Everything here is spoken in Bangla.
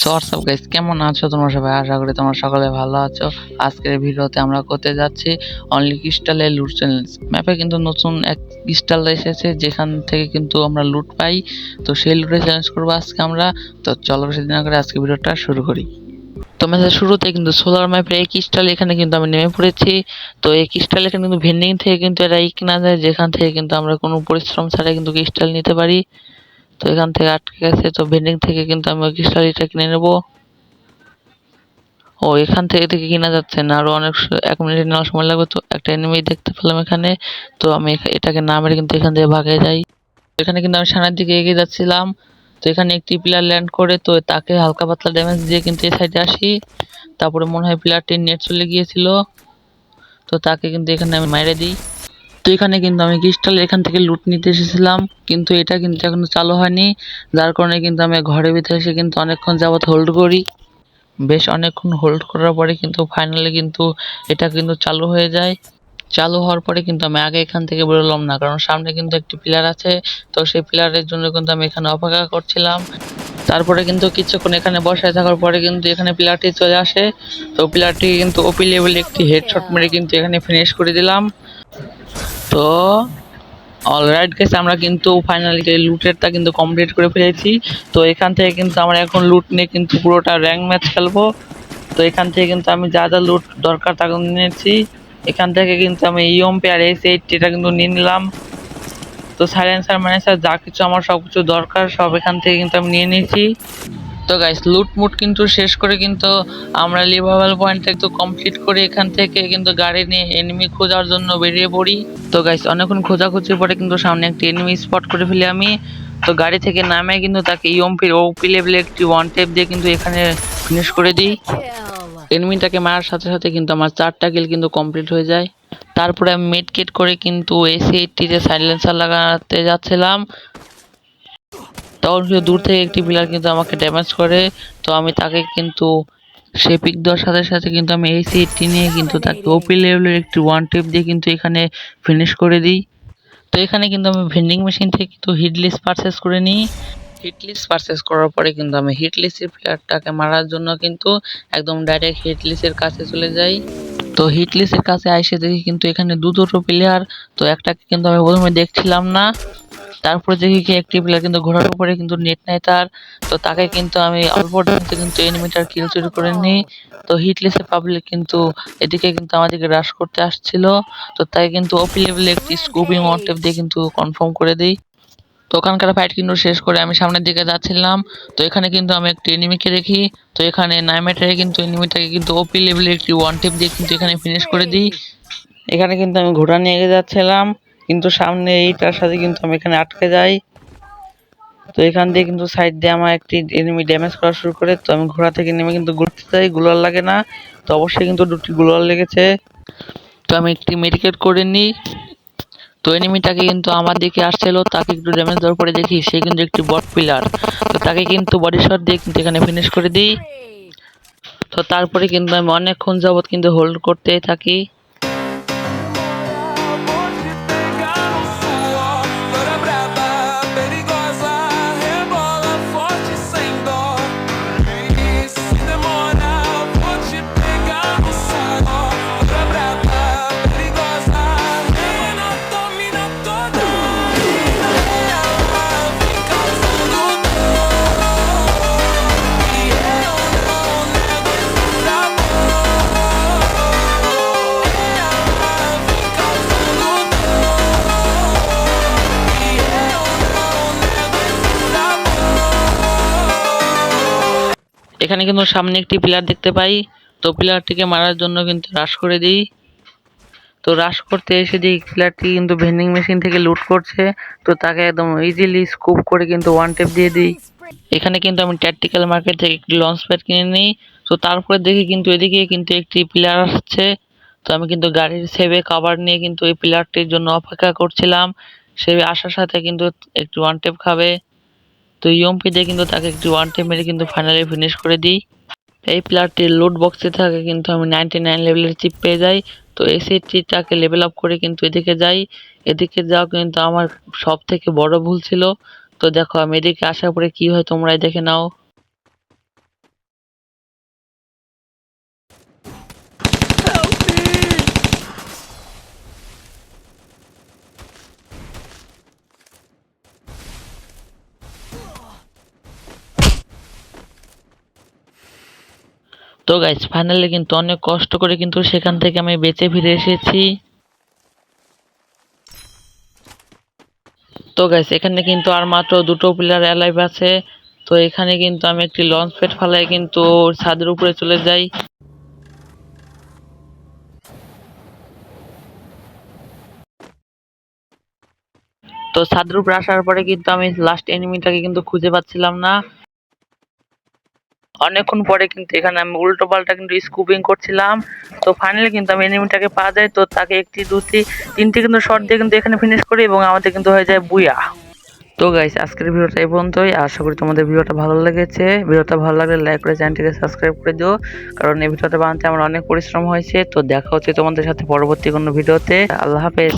সো হোয়াটসঅ্যাপ গাইস, কেমন আছো তোমরা সবাই? আশা করি তোমরা সকলে ভালো আছো। আজকের ভিডিওতে আমরা করতে যাচ্ছি অনলি ক্রিস্টালে লুট চ্যালেঞ্জ। ম্যাপে কিন্তু নতুন এক ক্রিস্টাল এসেছে যেখান থেকে কিন্তু আমরা লুট পাই। তো সেই লুটে চ্যালেঞ্জ করবো আজকে আমরা। তো চলো বেশি দিন না করে আজকে ভিডিওটা শুরু করি। তো ম্যাচের শুরুতে কিন্তু সোলার ম্যাপের এই ক্রিস্টাল এখানে কিন্তু আমি নেমে পড়েছি। তো এই ক্রিস্টাল এখানে কিন্তু ভেন্ডিং থেকে কিন্তু এটা কেনা যায়, যেখান থেকে কিন্তু আমরা কোনো পরিশ্রম ছাড়াই কিন্তু ক্রিস্টাল নিতে পারি। তো এখান থেকে আটকে গেছে, তো ভেন্ডিং থেকে কিন্তু আমি ওই ক্রিস্টালটা কিনে নেবো। ও এখান থেকে কিনা যাচ্ছে না, আরো অনেক 1 মিনিট নেওয়ার সময় লাগবে। তো একটা এনিমি দেখতে পেলাম এখানে। তো আমি এটাকে না মেরে কিন্তু এখান থেকে ভাগে যাই। এখানে কিন্তু আমি সামনের দিকে এগিয়ে যাচ্ছিলাম। তো এখানে একটি প্লেয়ার ল্যান্ড করে, তো তাকে হালকা পাতলা ড্যামেজ দিয়ে কিন্তু এই সাইডে আসি। তারপরে মনে হয় প্লেয়ারটির নেট চলে গিয়েছিল, তো তাকে কিন্তু এখানে আমি মাইরে দিই। তো এখানে কিন্তু আমি ক্রিস্টাল এখান থেকে লুট নিতে এসেছিলাম, কিন্তু এটা কিন্তু এখনো চালু হয়নি। যার কারণে কিন্তু আমি ঘরের ভিতরে এসে কিন্তু অনেকক্ষণ যাবত হোল্ড করি। বেশ অনেকক্ষণ হোল্ড করার পরে কিন্তু ফাইনালি কিন্তু এটা কিন্তু চালু হয়ে যায়। চালু হওয়ার পরে কিন্তু আমি আগে এখান থেকে বেরোলাম না, কারণ সামনে কিন্তু একটি প্লেয়ার আছে। তো সেই প্লেয়ারের জন্য কিন্তু আমি এখানে অপেক্ষা করছিলাম। তারপরে কিন্তু কিছুক্ষণ এখানে বসায় থাকার পরে কিন্তু এখানে প্লেয়ারটি চলে আসে। তো প্লেয়ারটি কিন্তু ওপি লেভেলে একটি হেডশট মেরে কিন্তু এখানে ফিনিশ করে দিলাম। তো অলরাইট গাইস, আমরা কিন্তু ফাইনালি লুটেরটা কিন্তু কমপ্লিট করে ফেলেছি। তো এখান থেকে কিন্তু আমরা এখন লুট নিয়ে কিন্তু পুরোটা র্যাঙ্ক ম্যাচ খেলবো। তো এখান থেকে কিন্তু আমি যা যা লুট দরকার তা কিন্তু নিয়েছি। এখান থেকে কিন্তু আমি ইএমপি আর এস8 এটা কিন্তু নিয়ে নিলাম। তো সাইলেন্সার ম্যানেজার যা কিছু আমার সবকিছু দরকার সব এখান থেকে কিন্তু আমি নিয়ে নিয়েছি। তো গাইস, লুটমুট কিন্তু শেষ করে কিন্তু আমরা লিভারেবল পয়েন্ট একটু কমপ্লিট করে এখান থেকে কিন্তু গাড়ি নিয়ে এনিমি খোঁজার জন্য বেরিয়ে পড়ি। তো গাইস, অনেকক্ষণ খোঁজাখুঁজির পরে কিন্তু সামনে একটি এনিমি স্পট করে ফেলি আমি। তো গাড়ি থেকে নামে কিন্তু তাকে ইএমপির ওপি লেভেলে একটি ওয়ান টেপ দিয়ে কিন্তু এখানে ফিনিশ করে দিই। এনিমিটাকে মারার সাথে সাথে কিন্তু আমার 4টা কিল কিন্তু কমপ্লিট হয়ে যায়। তারপরে আমি মেড কিট করে কিন্তু এস8টিতে সাইলেন্সার লাগাতে যাচ্ছিলাম। তখন কিন্তু দূর থেকে একটি প্লেয়ার কিন্তু আমাকে ড্যামেজ করে। তো আমি তাকে কিন্তু সে পিক দেওয়ার সাথে সাথে কিন্তু আমি এস8টি নিয়ে কিন্তু তাকে ওপি লেভেলের একটি ওয়ান টেপ দিয়ে কিন্তু এখানে ফিনিশ করে দিই। তো এখানে কিন্তু আমি ভেন্ডিং মেশিন থেকে কিন্তু হিট লিস্ট পারচেস করে নিই। হিট লিস্ট পারচেস করার পরে কিন্তু আমি হিট লিস্টের প্লেয়ারটাকে মারার জন্য কিন্তু একদম ডাইরেক্ট হিট লিস্টের কাছে চলে যাই। তো হিট লিস্টের কাছে এসে দেখি কিন্তু এখানে দুটো প্লেয়ার। তো একটাকে কিন্তু আমি প্রথমে দেখছিলাম না। তারপরে দেখি কি একটি প্লেয়ার কিন্তু ঘোড়ার উপরে কিন্তু নেট নাই তার। তো তাকে কিন্তু আমি অল্প টাইমে কিন্তু এনিমিটার কিল চুরি করে নিই। তো হিটলেসের পাবলিক কিন্তু এদিকে কিন্তু আমাদেরকে রাশ করতে আসছিল। তো তাই কিন্তু ওপি লেভেলে একটি স্কুপিং ওয়ানটেপ দিয়ে কিন্তু কনফার্ম করে দিই। তো ওখানকার ফাইট কিন্তু শেষ করে আমি সামনের দিকে যাচ্ছিলাম। তো এখানে কিন্তু আমি একটি এনিমিকে দেখি। তো এখানে নাইমেটারে কিন্তু এনিমিটাকে কিন্তু ওপি লেভেলে একটি ওয়ানটেপ দিয়ে কিন্তু এখানে ফিনিশ করে দিই। এখানে কিন্তু আমি ঘোড়া নিয়ে এগিয়ে যাচ্ছিলাম, কিন্তু সামনে এইটার সাথে কিন্তু আমি এখানে আটকে যাই। তো এখান দিয়ে কিন্তু সাইড দিয়ে আমার একটি এনিমি ড্যামেজ করা শুরু করে। তো আমি ঘোড়া থেকে নেমে কিন্তু ঘুরতে যাই, গুলার লাগে না। তো অবশ্যই কিন্তু 2টি গুলার লেগেছে। তো আমি একটি মেডিকেট করে নিই। তো এনিমিটাকে কিন্তু আমার দিকে আসছিল, তাকে একটু ড্যামেজ দেওয়ার পরে দেখি সে কিন্তু একটি বট পিলার। তো তাকে কিন্তু বডি শট দিয়ে কিন্তু এখানে ফিনিশ করে দিই। তো তারপরে কিন্তু আমি অনেকক্ষণ যাবত কিন্তু হোল্ড করতেই থাকি। এখানে কিন্তু সামনে একটি প্লেয়ার দেখতে পাই। তো প্লেয়ারটিকে মারার জন্য কিন্তু রাশ করে দিই। তো রাশ করতে এসে দেখি প্লেয়ারটি কিন্তু ভেন্ডিং মেশিন থেকে লুট করছে। তো তাকে একদম ইজিলি স্কুপ করে কিন্তু ওয়ান টেপ দিয়ে দিই। এখানে কিন্তু আমি ট্যাকটিক্যাল মার্কেট থেকে একটি লঞ্চ প্যাড কিনে নিই। তো তারপরে দেখি কিন্তু এদিকে কিন্তু একটি প্লেয়ার আসছে। তো আমি কিন্তু গাড়ির সেভে কভার নিয়ে কিন্তু এই প্লেয়ারটির জন্য অপেক্ষা করছিলাম। সে আসার সাথে কিন্তু একটু ওয়ান টেপ খাবে। তো ইএমপি দিয়ে কিন্তু তাকে একটু ওয়ান টেপ মেরে কিন্তু ফাইনালি ফিনিশ করে দিই। এই প্লেয়ারটির লুট বক্সে থাকে কিন্তু আমি 99 লেভেলের চিপ পেয়ে যাই। তো এস8টাকে লেভেল আপ করে কিন্তু এদিকে যাই। এদিকে যাওয়া কিন্তু আমার সব থেকে বড় ভুল ছিল। তো দেখো আমি এদিকে আসার পরে কি হয় তোমরাই দেখে নাও। তো গাইস ফাইনালি কিন্তু অনেক কষ্ট করে কিন্তু সেখান থেকে আমি বেঁচে ফিরে এসেছি। তো গাইস এখানে কিন্তু আর মাত্র দুটো প্লেয়ার অ্যালাইভ আছে। তো এখানে কিন্তু আমি একটি লঞ্চ প্যাড ফালাই কিন্তু ছাদের উপরে চলে যাই। তো ছাদের উপরে আসার পরে কিন্তু আমি লাস্ট এনিমিটাকে কিন্তু খুঁজে পাচ্ছিলাম না। অনেকক্ষণ পরে কিন্তু এখানে আমি উল্টো পাল্টা কিন্তু স্কুপিং করছিলাম। তো ফাইনালি কিন্তু আমি এনিমিটাকে পাওয়া যায়। তো তাকে একটি দুটি তিনটি কিন্তু শট দিয়ে কিন্তু এখানে ফিনিশ করি এবং আমাদের কিন্তু হয়ে যায় বুয়া। তো গাইস আজকের ভিডিওটা এই পর্যন্তই। আশা করি তোমাদের ভিডিওটা ভালো লেগেছে। ভিডিওটা ভালো লাগলে লাইক করে চ্যানেলটিকে সাবস্ক্রাইব করে দিও, কারণ এই ভিডিওটা বানাতে আমার অনেক পরিশ্রম হয়েছে। তো দেখা হচ্ছে তোমাদের সাথে পরবর্তী কোনো ভিডিওতে। আল্লাহ হাফেজ।